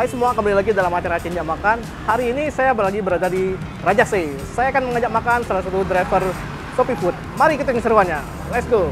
Hai semua, kembali lagi dalam acara Cinja Makan. Hari ini saya lagi berada di Rajase. Saya akan mengajak makan salah satu driver Shopee Food. Mari kita keseruannya. Let's go.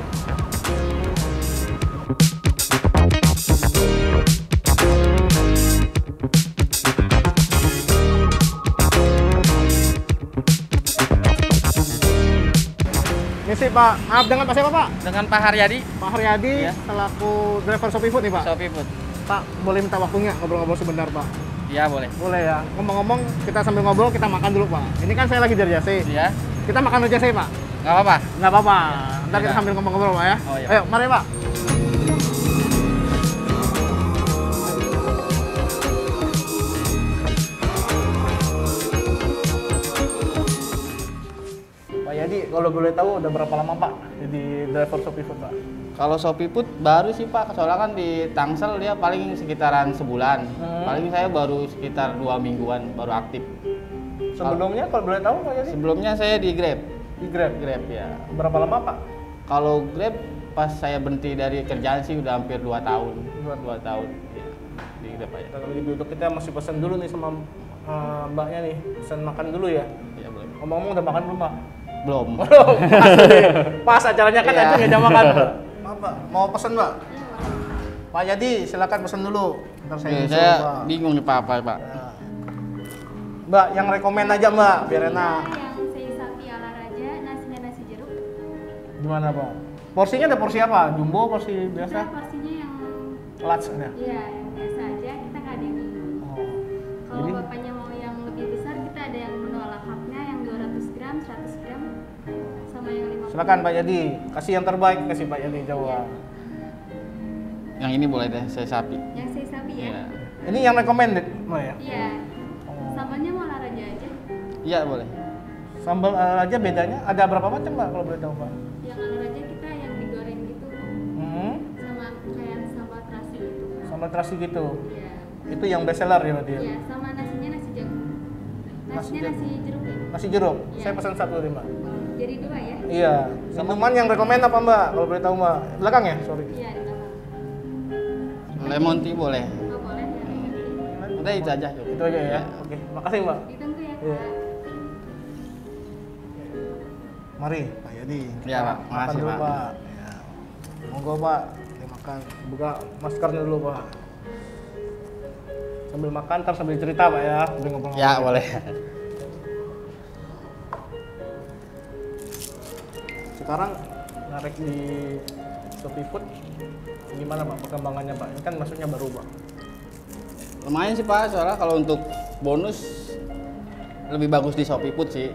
Misi Pak, maaf dengan Pak siapa Pak? Dengan Pak Haryadi. Pak Haryadi, Ya. selaku driver Shopee Food nih Pak. Shopee Food. Pak, boleh minta waktunya ngobrol-ngobrol sebentar Pak? Iya boleh. Boleh ya. Ngomong-ngomong, kita sambil ngobrol, kita makan dulu Pak. Ini kan saya lagi di Rajase. Iya. Kita makan di Rajase Pak? Nggak apa-apa. Nggak apa-apa. Ntar kita Iya. sambil ngomong-ngobrol Pak ya. Oh, iya. Ayo, mari Pak. Pak Yadi, kalau boleh tahu udah berapa lama Pak jadi driver Shopee Food Pak? Kalau Shopee Food baru sih Pak, soalnya kan di Tangsel dia paling sekitaran sebulan. Paling saya baru sekitar 2 mingguan baru aktif. Sebelumnya kalau boleh tahu Pak Yadi? Sebelumnya saya di Grab. Di Grab. Grab ya. Berapa lama Pak? Kalau Grab pas saya berhenti dari kerjaan sih udah hampir 2 tahun. 2 tahun. Ya. Di Grab aja. Kalau gitu kita masih pesan dulu nih sama mbaknya nih. Pesan makan dulu ya. Iya boleh. Ngomong-ngomong udah makan belum Pak? Belum. Pas acaranya kan Iya. ada jam makan. Maaf Pak, mau pesan Pak? Pak Yadi, silakan pesan dulu. Ntar saya Oke, nyusul, saya Pak. bingung nih Pak. Ya. Mbak, yang rekomen aja Mbak, biar enak. Yang sei sapi ala raja, nasinya nasi jeruk. Gimana Pak? Porsinya ada porsi apa? Jumbo, porsi biasa? Kita porsinya yang Large ya? iya yang biasa aja, kita nggak ada yang ini. Oh. Kalau Jadi, bapaknya mau yang lebih besar, kita ada yang menu ala carte-nya yang 200 gram, 100 gram, sama yang 50. silakan Pak Yadi, kasih yang terbaik, kasih Pak Yadi Jawa. Yang ini boleh deh, saya sapi. Yang sei sapi ya? Iya. Ini yang recommended Mbak ya? Iya. Oh. Sambalnya mau ala raja aja. Iya boleh. Sambal aja bedanya, ada berapa macam Mbak kalau boleh tahu Pak? Yang ala raja kita yang digoreng gitu, Hmm, sama kayak sambal terasi gitu. sambal terasi gitu. Iya. Itu yang best seller ya berarti ya? Iya, sama nasinya nasi jeruk. Nasinya jeruk. nasi jeruk ya? Nasi jeruk, Iya. saya pesan satu nih Mbak. Jadi 2 ya? Iya, minuman yang rekomend apa Mbak? Kalau boleh tahu Mbak. Belakang ya, sorry. Iya, di belakang. Lemon tea boleh. Oh, boleh ya. Udah itu aja. Itu aja ya. Oke, makasih Mbak. Ditunggu ya, Iya. Pak. Mari Pak Yadi. Iya, Pak. Makan Makasih, dulu Pak. Pak. Ya. Monggo Pak, kita makan. Buka maskernya dulu Pak. Sambil makan, ntar sambil cerita Pak ya. Sambil ngobrol-ngobrol. Ya boleh. Sekarang narik di Shopee Food. Gimana Pak perkembangannya Pak? Ini kan maksudnya baru Pak. Lumayan sih Pak, soalnya kalau untuk bonus lebih bagus di Shopee Food sih.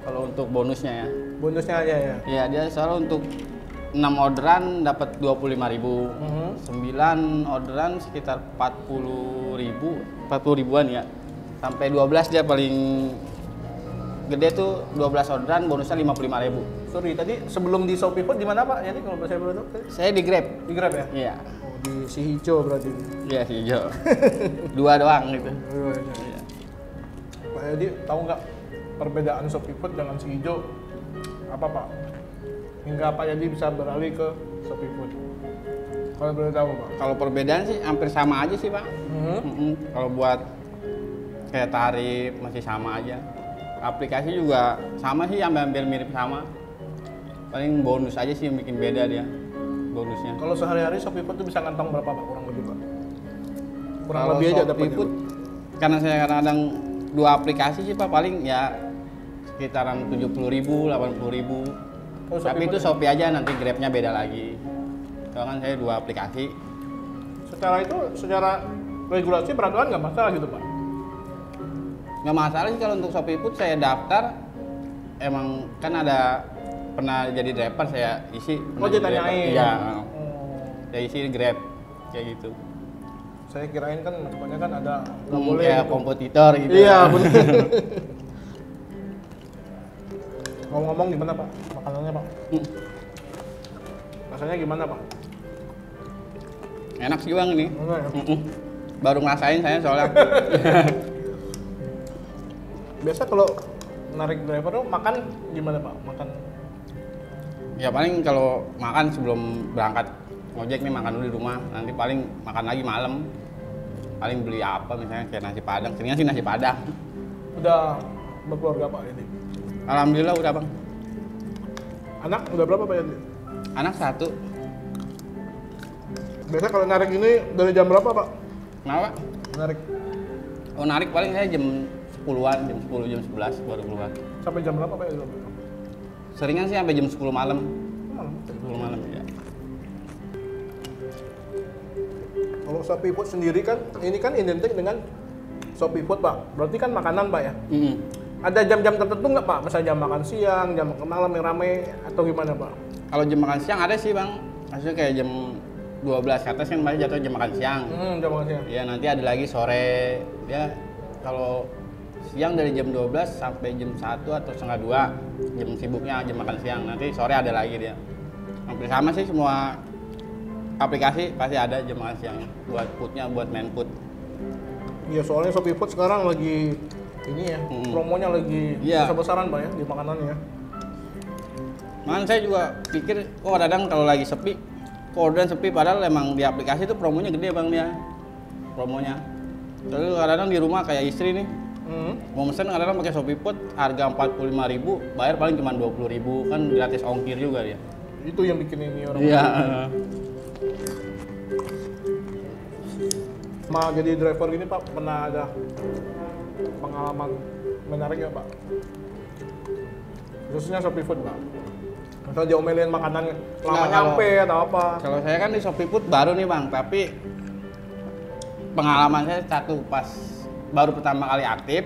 Kalau untuk bonusnya ya. Bonusnya aja ya. Iya, dia soalnya untuk 6 orderan dapat 25.000. 9 orderan sekitar 40.000, 40 ribuan ya. Sampai 12 dia paling gede tuh 12 orderan bonusnya 55.000. Sorry, tadi sebelum di Shopee Food di mana Pak? Jadi kalau saya boleh tahu tadi? Saya di Grab. Di Grab ya? Iya. Oh, di si hijau berarti. Iya sih, hijau. 2 doang gitu. Iya. Pak Yadi tahu nggak perbedaan Shopee Food dengan si hijau apa Pak? Hingga Pak Yadi bisa beralih ke Shopee Food. Kalau boleh tahu Pak. Kalau perbedaan sih hampir sama aja sih Pak. Kalau buat kayak tarif masih sama aja. Aplikasi juga sama sih, hampir mirip sama. Paling bonus aja sih yang bikin beda dia bonusnya. Kalau sehari-hari Shopee Food itu bisa ngantong berapa Pak kurang lebih Pak? Kurang Kalau lebih aja Shopee dapatnya. Food, karena saya kadang-kadang 2 aplikasi sih Pak, paling ya sekitaran 70.000, 80.000. Oh, Shopee Tapi itu Food. Shopee aja, nanti Grabnya beda lagi. Soalnya kan saya 2 aplikasi. Secara regulasi peraturan nggak masalah gitu Pak? Nggak masalah sih kalau untuk Shopee Food saya daftar, emang kan ada pernah jadi driver saya isi. Oh, pernah jadi ditanyain. driver. Iya, Oh. saya isi Grab kayak gitu. Saya kirain kan maksudnya kan ada nggak boleh. Kayak gitu. kompetitor gitu. Iya benar. Ngomong-ngomong gimana Pak? Makanannya Pak? Hmm. Rasanya gimana Pak? Enak sih Bang ini. Enggak ya? Baru ngerasain saya soalnya. Biasa kalau narik driver tuh makan gimana Pak? Makan Ya paling kalau makan sebelum berangkat ngojek nih makan dulu di rumah, nanti paling makan lagi malam. paling beli apa misalnya kayak nasi padang, seringnya sih nasi padang. Udah berkeluarga Pak Yadi? Alhamdulillah udah bang. Anak udah berapa Pak Yadi? Anak 1. Biasanya kalau narik ini dari jam berapa Pak? Kenapa? Narik Oh narik paling saya jam 10-an, jam 10, jam 11 baru keluar. sampai jam berapa Pak Yadi? Seringan sih sampai jam 10 malam. Malam. 10 malam ya. Kalau Shopee Food sendiri kan, ini kan identik dengan Shopee Food Pak. Berarti kan makanan Pak ya? Ada jam-jam tertentu nggak Pak? Misalnya jam makan siang, jam makan malam yang rame, atau gimana Pak? Kalau jam makan siang ada sih bang. Maksudnya kayak jam 12 ke atas kan masih jatuh jam makan siang. Jam makan siang. Ya nanti ada lagi sore. Ya kalau siang dari jam 12 sampai jam 1 atau setengah 2 jam sibuknya jam makan siang. Nanti sore ada lagi dia. Hampir sama sih semua aplikasi pasti ada jam makan siang buat foodnya, buat main food. Iya, soalnya Shopee Food sekarang lagi ini ya, promonya lagi Iya. besar-besaran Pak ya di makanannya. Makanya saya juga pikir, kok kadang kalau lagi sepi, kok orderan sepi, padahal emang di aplikasi itu promonya gede bang dia, promonya. Terus kadang-kadang di rumah kayak istri nih, mau mesen kadang-kadang pakai Shopee Food, harga 45.000, bayar paling cuma 20.000, kan gratis ongkir juga dia. Itu yang bikin ini orang. Iya. Jadi driver gini Pak, pernah ada pengalaman menarik ya Pak? Khususnya Shopee Food Pak. Misal diomelin makanan lama Nah, nyampe atau apa? Kalau saya kan di Shopee Food baru nih bang, tapi pengalaman saya satu pas baru pertama kali aktif,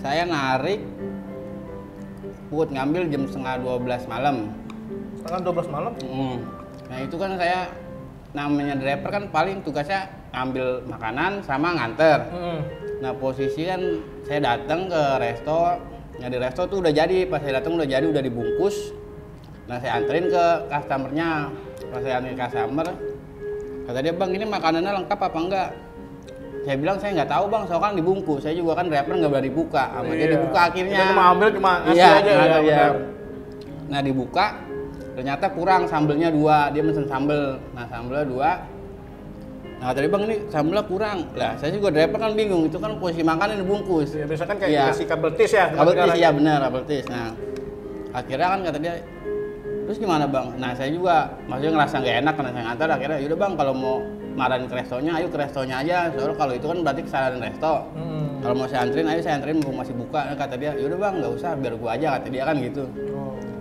saya narik food ngambil jam setengah 12 malam. Setengah 12 malam? Nah itu kan saya namanya driver kan paling tugasnya ngambil makanan sama nganter. Nah posisi kan saya datang ke resto, nah di resto tuh udah jadi, pas saya datang udah jadi, udah dibungkus. Nah saya anterin ke customernya, pas saya anterin customer, kata dia bang ini makanannya lengkap apa enggak? Saya bilang saya nggak tahu bang, soalnya kan dibungkus, saya juga kan driver nggak berani buka, sama dia dibuka akhirnya. Kita cuma ambil cuma ngasih Iya, aja ya. Benar. Nah dibuka, ternyata kurang sambelnya 2, dia mesen sambel, nah sambelnya 2. Nah tadi bang ini sambelnya kurang, lah saya juga driver kan bingung, itu kan posisi makanan dibungkus. Ya, biasa kan kayak Iya. dikasih kabel tis ya. Kabel tis, iya benar kabel tis. Nah akhirnya kan kata dia, terus gimana bang? Nah saya juga maksudnya ngerasa nggak enak karena saya ngantar, akhirnya yaudah bang kalau mau marahin ke restonya, ayo ke restonya aja, soalnya kalau itu kan berarti kesalahan resto. Kalau mau saya anterin, ayo saya anterin mumpung masih buka. Kata dia, yaudah bang nggak usah, biar gua aja, kata dia kan gitu.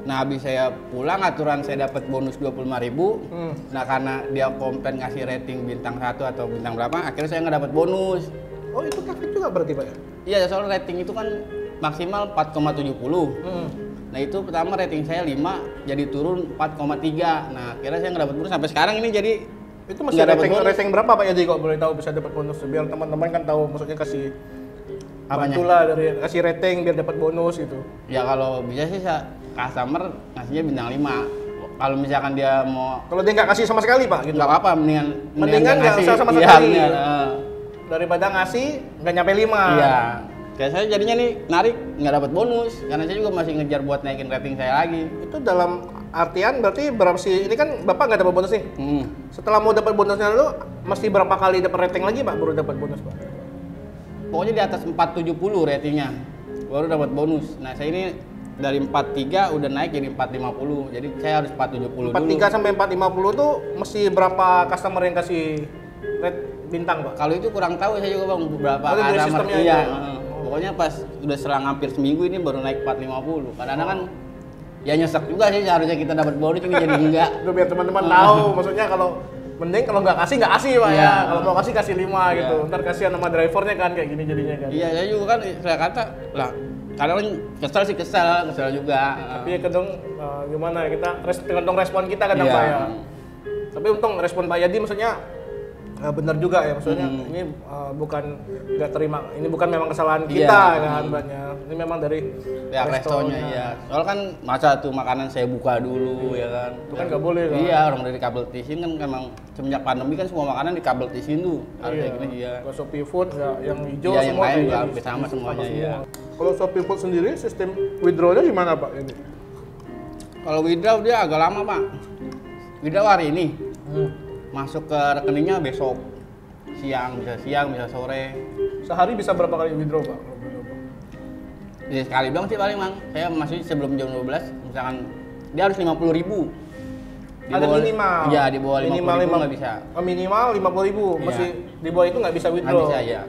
Nah habis saya pulang, aturan saya dapat bonus 25.000. Nah karena dia komplain ngasih rating bintang 1 atau bintang berapa, akhirnya saya nggak dapat bonus. Oh itu efek juga berarti Pak ya? Iya soalnya rating itu kan maksimal 4,70. Nah itu pertama rating saya 5, jadi turun 4,3. Nah akhirnya saya nggak dapat bonus sampai sekarang ini jadi Itu masih nggak dapat bonus. rating berapa Pak Yadi kok boleh tahu bisa dapat bonus? Biar teman-teman kan tahu, maksudnya kasih Apanya? bantulah dari kasih rating biar dapat bonus gitu. Ya kalau bisa sih customer ngasihnya bintang 5. Kalau misalkan dia mau Kalau dia nggak kasih sama sekali Pak gitu. nggak apa-apa, Mendingan nggak ngasih. usah sama Iya, sekali. bener, Daripada ngasih nggak nyampe 5. Iya. Kayak saya jadinya nih narik nggak dapat bonus karena saya juga masih ngejar buat naikin rating saya lagi. Itu dalam artian berarti berapa sih? Ini kan Bapak nggak dapat bonus nih. Setelah mau dapat bonusnya dulu, mesti berapa kali dapat rating lagi Pak baru dapat bonus Pak? Pokoknya di atas 470 ratingnya baru dapat bonus. Nah saya ini dari 43 udah naik jadi 450. Jadi saya harus 470 dulu. 43 sampai 450 tuh mesti berapa customer yang kasih rate bintang Pak? Kalau itu kurang tahu saya juga bang beberapa Oh, itu dari customer. sistemnya Iya. aja. Pokoknya pas udah selang hampir seminggu ini baru naik 450. Kadang-kadang kan ya nyesek juga sih, seharusnya kita dapat bonus ini jadi enggak. Udah biar teman-teman tahu, maksudnya kalau mending kalau nggak kasih Iya. ya. Kalau mau kasih 5 gitu. Ntar kasihan sama drivernya kan kayak gini jadinya kan. Iya, saya juga kan saya kata lah kadang kesel sih kesel juga. Tapi ya kadang gimana ya, kita tergantung respon kita kadang Iya. Pak ya. Tapi untung respon Pak Yadi maksudnya benar juga ya, maksudnya ini bukan nggak terima, ini bukan memang kesalahan kita kan banyak. Ini memang dari ya restonya ya. Soalnya kan masa tuh makanan saya buka dulu ya kan. Itu kan nggak boleh kan. Iya, orang dari kabel tisin kan memang semenjak pandemi kan semua makanan di kabel tisin tuh. Harusnya gini iya. Kalau Shopee Food nggak, yang hijau Iya, yang semua lain kayak juga gini. hampir sama semuanya iya. Kalau Shopee Food sendiri sistem withdrawnya gimana Pak ini? Kalau withdraw dia agak lama, Pak. Withdraw hari ini. Masuk ke rekeningnya besok siang, bisa sore. Sehari bisa berapa kali withdraw Pak? Kalau withdraw, Pak? Jadi sekali doang sih paling Mang. Saya masih sebelum jam 12, misalkan dia harus 50.000. Ada minimal. Iya, di bawah 50.000 nggak bisa. Oh, minimal 50.000. Iya. Masih di bawah itu nggak bisa withdraw. Nggak bisa ya.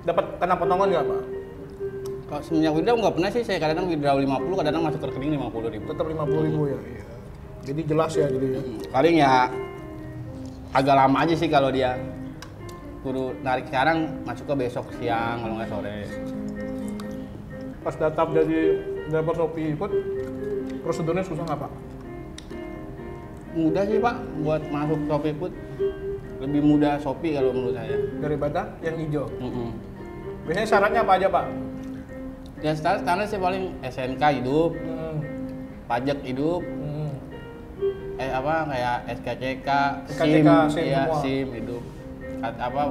Dapat kena potongan nggak Pak? Kalau semenjak withdraw nggak pernah sih, saya kadang withdraw 50, kadang masuk ke rekening 50.000. Tetap 50.000 ya. Iya. Jadi jelas ya jadi. Paling ya agak lama aja sih kalau dia kudu narik sekarang, masuk ke besok siang kalau nggak sore. Pas data dari dapat Shopee Food, prosedurnya susah nggak Pak? Mudah sih Pak, buat masuk Shopee Food lebih mudah Shopee kalau menurut saya. Daripada yang hijau. Mm-mm. Biasanya syaratnya apa aja Pak? Ya standar sih paling SNK hidup, pajak hidup, kayak SKCK, SIM, SIM ya semua. SIM hidup,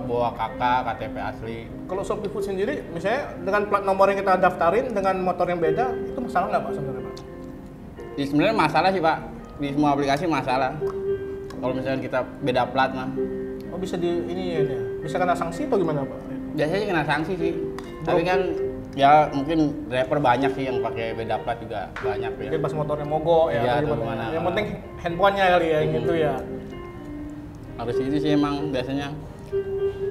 bawa kakak, KTP asli. Kalau Shopee Food sendiri, misalnya dengan plat nomor yang kita daftarin dengan motor yang beda, itu masalah nggak Pak sebenarnya Pak? Ya, sebenarnya masalah sih Pak, di semua aplikasi masalah. Kalau misalnya kita beda plat mah, Oh bisa di ini ya, bisa kena sanksi atau gimana Pak? biasanya kena sanksi sih. Tapi kan ya mungkin driver banyak sih yang pakai beda plat juga banyak ya. Mungkin pas motornya mogok ya, Iya, atau atau gimana. gimana. Yang penting handphonenya kali ya, gitu ya. Harus itu sih emang biasanya.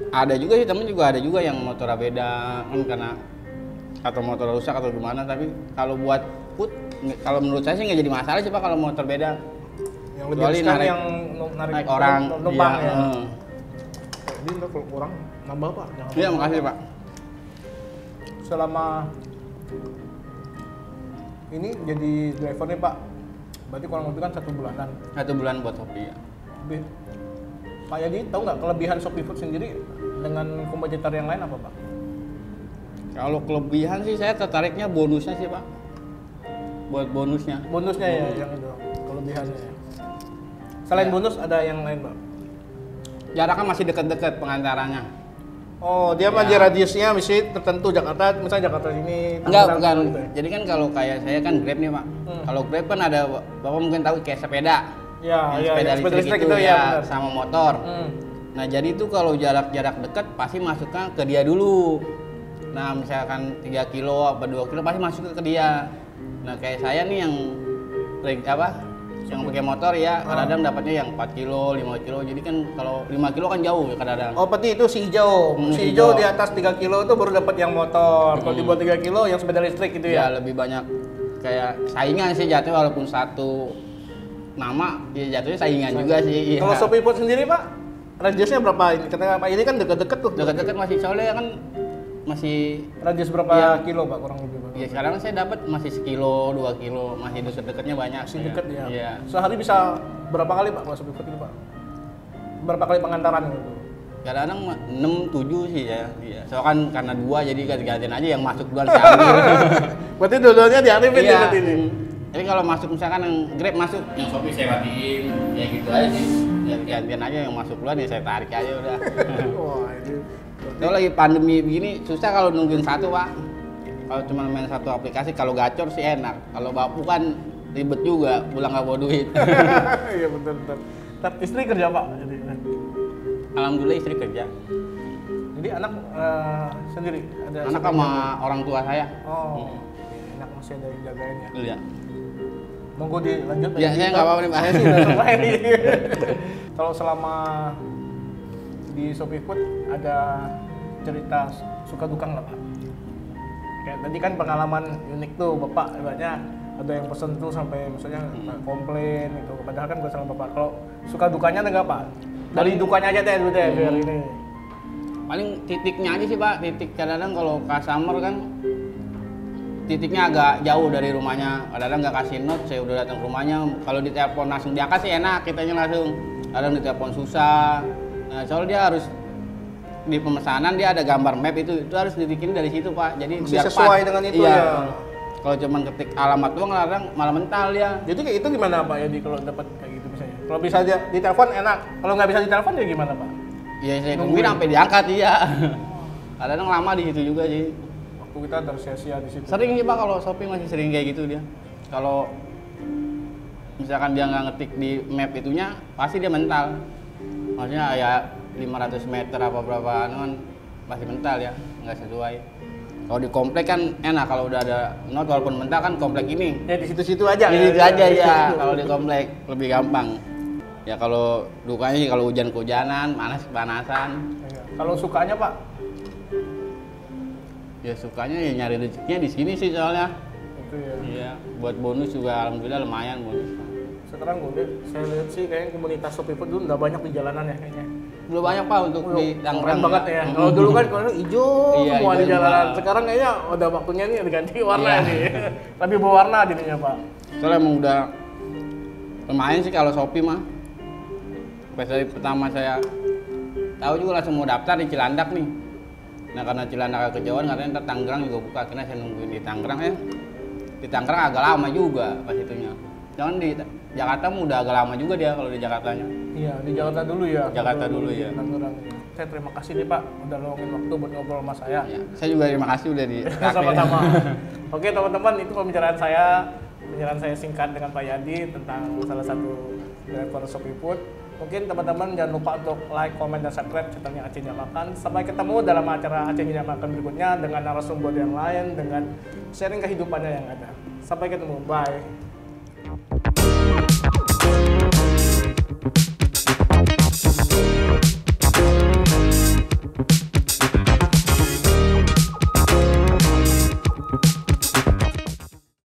Ada juga sih temen juga ada juga yang motornya beda kan karena atau motor rusak atau gimana, tapi kalau buat food kalau menurut saya sih nggak jadi masalah sih Pak kalau motor beda. Yang lebih Kecuali riskan narik- yang narik orang numpang iya, ya. Jadi ntar kalau kurang nambah Pak. Jangan Iya, makasih Pak. Selama ini jadi driver nih Pak, berarti kurang lebih kan 1 bulanan. 1 bulan buat Shopee ya. Lebih. Pak Yadi tahu nggak kelebihan Shopee Food sendiri dengan kompetitor yang lain apa Pak? Kalau kelebihan sih saya tertariknya bonusnya sih Pak. Buat bonusnya. Bonusnya ya yang itu kelebihannya ya. Selain Ya. bonus ada yang lain Pak? Jaraknya masih dekat-dekat pengantarannya. Oh dia mah Ya. radiusnya misalnya tertentu Jakarta, misalnya Jakarta sini. Enggak, Tangerang, bukan. gitu ya? Jadi kan kalau kayak saya kan Grab nih Pak. Kalau Grab kan ada, Bapak mungkin tahu kayak sepeda. Ya, Yang ya, sepeda ya, sepeda listrik listrik itu ya, benar. sama motor. Nah jadi itu kalau jarak-jarak dekat pasti masuknya ke dia dulu. Nah misalkan 3 kilo atau 2 kilo pasti masuk ke dia. Nah kayak saya nih yang yang pakai motor ya kadang-kadang dapatnya yang 4 kilo, 5 kilo. Jadi kan kalau 5 kilo kan jauh ya kadang-kadang. Oh berarti itu si hijau. Si Si hijau hijau. di atas 3 kilo itu baru dapat yang motor. Kalau di bawah 3 kilo yang sepeda listrik itu Ya ya. lebih banyak kayak saingan sih jatuhnya walaupun satu nama ya jatuhnya saingan juga sih. Kalau Iya. Shopee Food sendiri Pak, radiusnya berapa ini? Kata Pak ini kan deket-deket tuh. Dekat-dekat masih soalnya kan masih Radius berapa Iya. kilo Pak kurang lebih Pak? ya sekarang saya dapat masih 1 kilo, 2 kilo, masih dekat-dekatnya banyak. Masih deket ya. Iya. Sehari bisa berapa kali Pak kalau Shopee Food itu Pak? Berapa kali pengantaran gitu? Kadang-kadang 6, 7 sih ya. Iya. Soalnya kan karena 2 jadi ganti-gantian aja yang masuk duluan saya ambil. Berarti dua-duanya diaktifin Iya. berarti ini. Jadi kalau masuk misalkan yang Grab masuk, yang Shopee saya matiin, ya gitu aja sih. Ya gantian aja yang masuk duluan ya saya tarik aja udah. Wah ini. Kalau lagi pandemi begini susah kalau nungguin satu Pak. Kalau cuma main satu aplikasi, kalau gacor sih enak. Kalau bapu kan ribet juga, pulang nggak bawa duit. Iya betul. Ntar istri kerja Pak. Alhamdulillah istri kerja. Jadi anak sendiri ada. Anak sama orang tua saya. Oh. Enak masih ada yang jagain ya. Iya. Monggo dilanjut. Ya, saya nggak apa-apa nih, Pak. Saya sih udah selesai nih. Kalau selama di Shopee Food ada cerita suka duka nggak Pak? Kayak tadi kan pengalaman unik tuh Bapak, ibaratnya ada yang pesen tuh sampai misalnya komplain gitu. Padahal kan bukan salah Bapak. Kalau suka dukanya ada nggak Pak? Dari dukanya aja deh dulu deh biar ini. Paling titiknya aja sih Pak, titik kadang-kadang kalau customer kan titiknya agak jauh dari rumahnya. Kadang-kadang nggak kasih note, saya udah datang ke rumahnya. Kalau ditelepon langsung diangkat sih enak, kitanya langsung. Kadang ditelepon susah. Nah, soalnya dia harus di pemesanan dia ada gambar map itu harus ditikin dari situ Pak. Jadi Mesti biar sesuai pas. dengan itu Iya. ya. Kalau cuman ketik alamat doang kadang malah mental dia. Jadi kayak itu gimana Pak ya kalau dapat kayak gitu misalnya? Kalau bisa aja ditelepon enak, kalau nggak bisa ditelepon ya gimana Pak? Ya saya Nungguin. tungguin sampai diangkat iya. Kadang-kadang lama di situ juga sih. Waktu kita tersia-sia di situ. Sering sih Pak kalau Shopee masih sering kayak gitu dia. Kalau misalkan dia nggak ngetik di map itunya, pasti dia mental. Maksudnya ya 500 meter apa berapa kan masih mental ya, nggak sesuai. Kalau di komplek kan enak, kalau udah ada not walaupun mental kan komplek ini. Ya di situ-situ aja. Di situ aja ya, kalau di komplek lebih gampang. Ya kalau dukanya sih kalau hujan kehujanan, panas kepanasan. Iya. Kalau sukanya Pak? Ya sukanya ya nyari rezekinya di sini sih soalnya. Itu ya. Iya, buat bonus juga alhamdulillah lumayan bonus. Sekarang saya lihat sih kayaknya komunitas Shopee Food dulu nggak banyak di jalanan ya kayaknya. Belum banyak Pak untuk di Keren Tangerang banget ya. Kalau dulu kan kalau hijau Iya, semua di hijau jalanan. semua. Sekarang kayaknya udah waktunya nih diganti warna Iya. nih. Lebih berwarna jadinya Pak. Soalnya emang udah lumayan sih kalau Shopee mah. Pas dari pertama saya tahu juga langsung mau daftar di Cilandak nih. Nah karena Cilandak agak kejauhan katanya ntar Tangerang juga buka, akhirnya saya nungguin di Tangerang ya. Di Tangerang agak lama juga pas itunya. Jangan di Jakarta mah udah agak lama juga dia kalau di Jakartanya. Iya, di Jakarta dulu ya. Jakarta dulu ya. Tangerang. Saya terima kasih nih Pak udah luangin waktu buat ngobrol sama saya. Ya, saya juga terima kasih udah di Sama-sama. Oke teman-teman, itu pembicaraan saya singkat dengan Pak Yadi tentang salah satu driver Shopee Food. Mungkin teman-teman jangan lupa untuk like, comment, dan subscribe channelnya Aceh Makan. Sampai ketemu dalam acara Aceh Makan berikutnya dengan narasumber yang lain, dengan sharing kehidupannya yang ada. Sampai ketemu, bye.